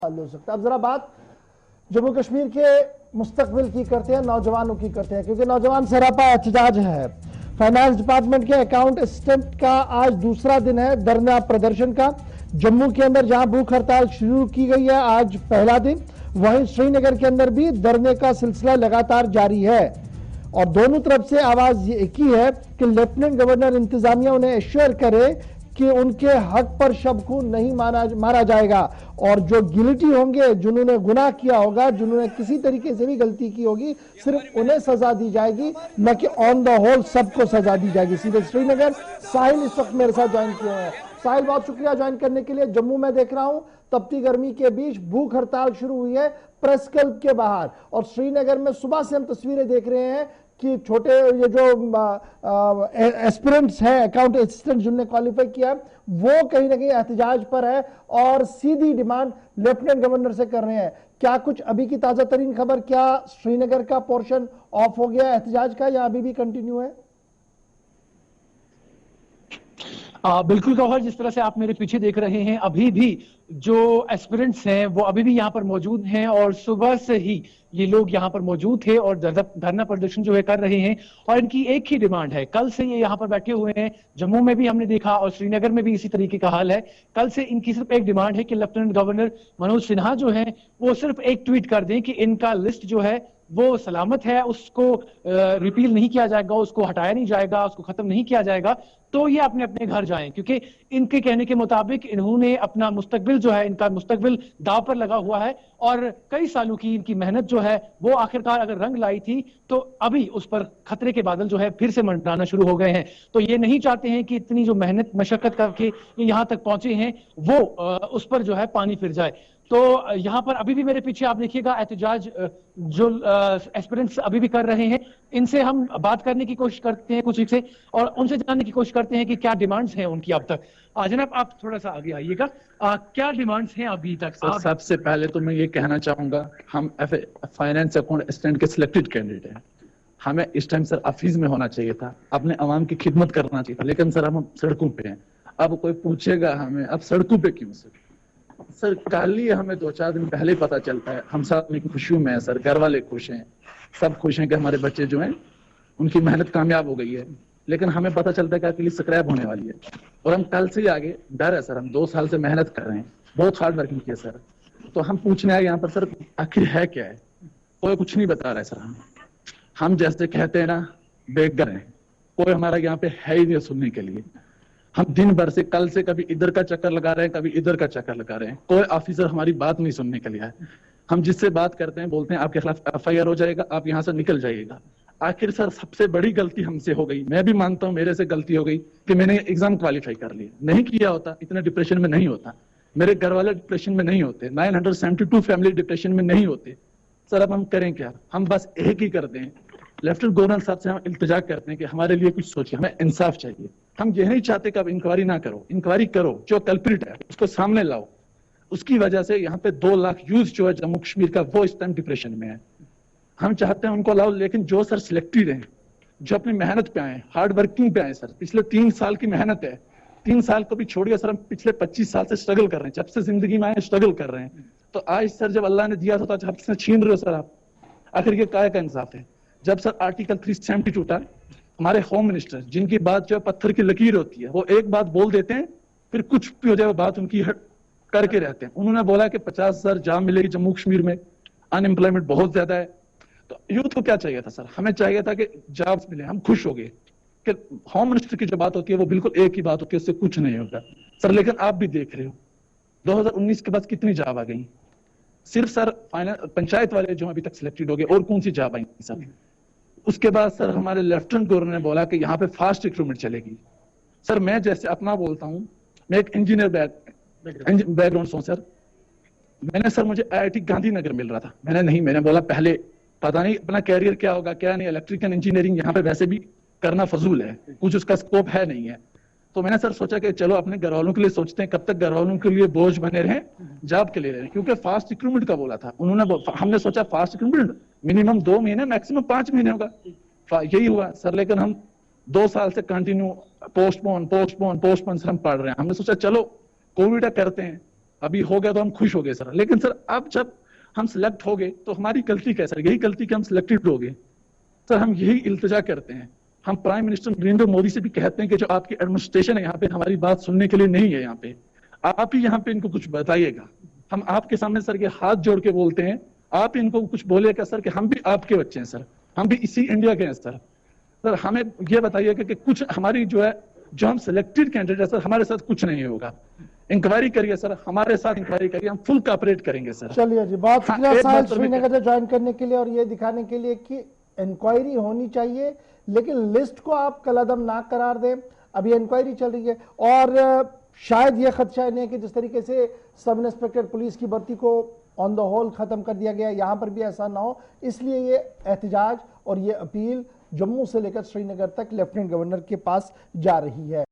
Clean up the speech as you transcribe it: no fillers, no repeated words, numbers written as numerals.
हो सकता है। अब जरा बात जम्मू कश्मीर के मुस्तकबिल की करते हैं, नौजवानों की करते हैं, क्योंकि नौजवान सरापा एहतजाज है। फाइनेंस डिपार्टमेंट के अकाउंट असिस्टेंट का आज दूसरा दिन है धरना प्रदर्शन का। जम्मू के अंदर जहां भूख हड़ताल शुरू की गई है, आज पहला दिन, वहीं श्रीनगर के अंदर भी धरने का सिलसिला लगातार जारी है और दोनों तरफ से आवाज एक ही है कि लेफ्टिनेंट गवर्नर इंतजामिया उन्हें एश्योर करे कि उनके हक पर शबखून नहीं मारा जाएगा और जो गिल्टी होंगे, जिन्होंने गुनाह किया होगा, जिन्होंने किसी तरीके से भी गलती की होगी, सिर्फ उन्हें सजा दी जाएगी, न कि ऑन द होल सबको सजा दी जाएगी। सीधे श्रीनगर, साहिल इस वक्त मेरे साथ ज्वाइन किए हैं। साहिल, बहुत शुक्रिया ज्वाइन करने के लिए। जम्मू में देख रहा हूं तपती गर्मी के बीच भूख हड़ताल शुरू हुई है प्रेस क्लब के बाहर, और श्रीनगर में सुबह से हम तस्वीरें देख रहे हैं कि छोटे ये जो एस्पिरेंट्स हैं, अकाउंट असिस्टेंट जिन्होंने क्वालिफाई किया, वो कहीं ना कहीं एहतजाज पर है और सीधी डिमांड लेफ्टिनेंट गवर्नर से कर रहे हैं। क्या कुछ अभी की ताजा तरीन खबर, क्या श्रीनगर का पोर्शन ऑफ हो गया एहतजाज का या अभी भी कंटिन्यू है? बिल्कुल गौहर, जिस तरह से आप मेरे पीछे देख रहे हैं, अभी भी जो एस्पिरेंट्स हैं वो अभी भी यहाँ पर मौजूद हैं और सुबह से ही ये लोग यहाँ पर मौजूद थे और धरना प्रदर्शन जो है कर रहे हैं। और इनकी एक ही डिमांड है, कल से ये यहाँ पर बैठे हुए हैं, जम्मू में भी हमने देखा और श्रीनगर में भी इसी तरीके का हाल है। कल से इनकी सिर्फ एक डिमांड है कि लेफ्टिनेंट गवर्नर मनोज सिन्हा जो है वो सिर्फ एक ट्वीट कर दें कि इनका लिस्ट जो है वो सलामत है, उसको रिपील नहीं किया जाएगा, उसको हटाया नहीं जाएगा, उसको खत्म नहीं किया जाएगा, तो ये अपने अपने घर जाएं। क्योंकि इनके कहने के मुताबिक इन्होंने अपना मुस्तकबिल जो है, इनका मुस्तकबिल दाव पर लगा हुआ है और कई सालों की इनकी मेहनत जो है वो आखिरकार अगर रंग लाई थी, तो अभी उस पर खतरे के बादल जो है फिर से मंडराना शुरू हो गए हैं। तो ये नहीं चाहते हैं कि इतनी जो मेहनत मशक्कत करके ये यहाँ तक पहुंचे हैं वो उस पर जो है पानी फिर जाए। तो यहाँ पर अभी भी मेरे पीछे आप देखिएगा एहतजाज जो एस्पिरेंट्स अभी भी कर रहे हैं। इनसे हम बात करने की कोशिश करते हैं कुछ से और उनसे जानने की कोशिश करते हैं कि क्या डिमांड्स हैं उनकी अब तक। जनाब, आप थोड़ा सा आगे आइएगा, क्या डिमांड्स हैं अभी तक? सबसे पहले तो मैं ये कहना चाहूंगा, हम फाइनेंस अकाउंट असिस्टेंट के सिलेक्टेड कैंडिडेट हैं। हमें इस टाइम सर ऑफिस में होना चाहिए था, अपने अवाम की खिदमत करना चाहिए था, लेकिन सर हम सड़कों पे हैं। अब कोई पूछेगा हमें अब सड़कों पे क्यों? सर कल ही हमें 2-4 दिन पहले पता चलता है। हम सब अपनी खुशियों में हैं सर, घर वाले खुश हैं, सब खुश हैं कि हमारे बच्चे जो हैं उनकी मेहनत कामयाब हो गई है, लेकिन हमें पता चलता है कि अकेली स्क्रैप होने वाली है और हम कल से ही आगे डर है सर। हम 2 साल से मेहनत कर रहे हैं, बहुत हार्ड वर्किंग किया सर। तो हम पूछने आए यहाँ पर सर आखिर है क्या है, कोई कुछ नहीं बता रहा है सर। हम जैसे कहते हैं ना बेघर हैं, कोई हमारा यहाँ पे है ही नहीं सुनने के लिए। हम दिन भर से कल से कभी इधर का चक्कर लगा रहे हैं, कभी इधर का चक्कर लगा रहे हैं, कोई ऑफिसर हमारी बात नहीं सुनने के लिए है। हम जिससे बात करते हैं बोलते हैं आपके खिलाफ FIR हो जाएगा, आप यहाँ से निकल जाइएगा। आखिर सर सबसे बड़ी गलती हमसे हो गई, मैं भी मानता हूँ मेरे से गलती हो गई कि मैंने एग्जाम क्वालिफाई कर लिया। नहीं किया होता इतना डिप्रेशन में नहीं होता, मेरे घर वाले डिप्रेशन में नहीं होते, 972 फैमिली डिप्रेशन में नहीं होते। सर अब हम करें क्या? हम बस एक ही करते हैं, लेफ्टिनेंट गवर्नर साहब से हम इल्तिजा करते हैं कि हमारे लिए कुछ सोचिए, हमें इंसाफ चाहिए। हम ये नहीं चाहते कि अब इंक्वायरी ना करो, इंक्वायरी करो, जो कल्प्रिट है उसको सामने लाओ। उसकी वजह से यहाँ पे 2 लाख यूथ जो है जम्मू कश्मीर का वो इस टाइम डिप्रेशन में है। हम चाहते हैं उनको लाओ, लेकिन जो सर सिलेक्टेड हैं, जो अपनी मेहनत पे आए, हार्ड वर्किंग पे आए सर, पिछले 3 साल की मेहनत है, 3 साल को भी छोड़िए सर, हम पिछले 25 साल से स्ट्रगल कर रहे हैं, जब से जिंदगी में आए स्ट्रगल कर रहे हैं। तो आज सर जब अल्लाह ने दिया था तो आपसे छीन रहे हो सर आप, आखिर ये काय का इंसाफ है? जब सर आर्टिकल 370 टूटा, हमारे होम मिनिस्टर जिनकी बात जो है पत्थर की लकीर होती है, वो एक बात बोल देते हैं फिर कुछ भी हो जाए बात उनकी करके रहते हैं। उन्होंने बोला कि 50,000 जॉब मिलेगी जम्मू कश्मीर में, अनएम्प्लॉयमेंट बहुत ज्यादा है। तो यूथ को क्या चाहिए था सर? हमें चाहिए था कि जॉब्स मिले, हम खुश हो गए कि होम मिनिस्टर की जो बात होती है वो बिल्कुल एक ही बात होती है, उससे कुछ नहीं होगा सर। लेकिन आप भी देख रहे हो 2019 के बाद कितनी जॉब आ गई, सिर्फ सर पंचायत वाले जो अभी तक सिलेक्टेड हो गए, और कौन सी जॉब आई सर? उसके बाद सर हमारे लेफ्टिनेंट गवर्नर ने बोला कि यहाँ पे फास्ट रिक्रूटमेंट चलेगी। सर मैं जैसे अपना बोलता हूँ, मैं एक इंजीनियर बैकग्राउंड से हूँ सर। मैंने सर मुझे IIT गांधीनगर मिल रहा था, मैंने बोला पहले पता नहीं अपना कैरियर क्या होगा क्या नहीं, इलेक्ट्रिकल इंजीनियरिंग यहाँ पे वैसे भी करना फजूल है, कुछ उसका स्कोप है नहीं है। तो मैंने सर सोचा कि चलो अपने घर वालों के लिए सोचते हैं, कब तक घर वालों के लिए बोझ बने रहे, जॉब के लिए रहे, क्योंकि फास्ट रिक्रूटमेंट का बोला था उन्होंने। हमने सोचा फास्ट रिक्रूटमेंट मिनिमम 2 महीने मैक्सिमम 5 महीने होगा, यही हुआ सर। लेकिन हम 2 साल से कंटिन्यू पोस्टपोन सर हम पढ़ रहे हैं। हमने सोचा चलो कोविड करते हैं, अभी हो गया तो हम खुश हो गए सर, लेकिन सर अब जब हम सिलेक्ट हो गए तो हमारी गलती क्या है सर? यही गलती कि हम सिलेक्टेड हो गए सर। हम यही इल्तिजा करते हैं, हम प्राइम मिनिस्टर नरेंद्र मोदी से भी कहते हैं कि जो आपकी एडमिनिस्ट्रेशन है यहाँ पे हमारी बात सुनने के लिए नहीं है, यहाँ पे आप ही यहाँ पे इनको कुछ बताइएगा। हम आपके सामने सर के हाथ जोड़ के बोलते हैं, आप इनको कुछ बोलिएगा सर कि हम भी आपके बच्चे हैं सर, हम भी इसी इंडिया के हैं सर। सर हमें ये बताइएगा कि कुछ हमारी जो है, जो हम सिलेक्टेड कैंडिडेट है सर, हमारे साथ कुछ नहीं होगा। इंक्वायरी करिए सर, हमारे साथ इंक्वायरी करिए, हम फुल कॉपरेट करेंगे सर। चलिए जी, बहुत हाँ, शुक्रिया एक साहिल बात सर श्रीनगर से ज्वाइन करने के लिए और ये दिखाने के लिए कि इंक्वायरी होनी चाहिए, लेकिन लिस्ट को आप कलअदम ना करार दें। अभी इंक्वायरी चल रही है और शायद ये खदशा नहीं है कि जिस तरीके से सब इंस्पेक्टर पुलिस की भर्ती को ऑन द होल खत्म कर दिया गया, यहां पर भी ऐसा ना हो, इसलिए ये एहतजाज और ये अपील जम्मू से लेकर श्रीनगर तक लेफ्टिनेंट गवर्नर के पास जा रही है।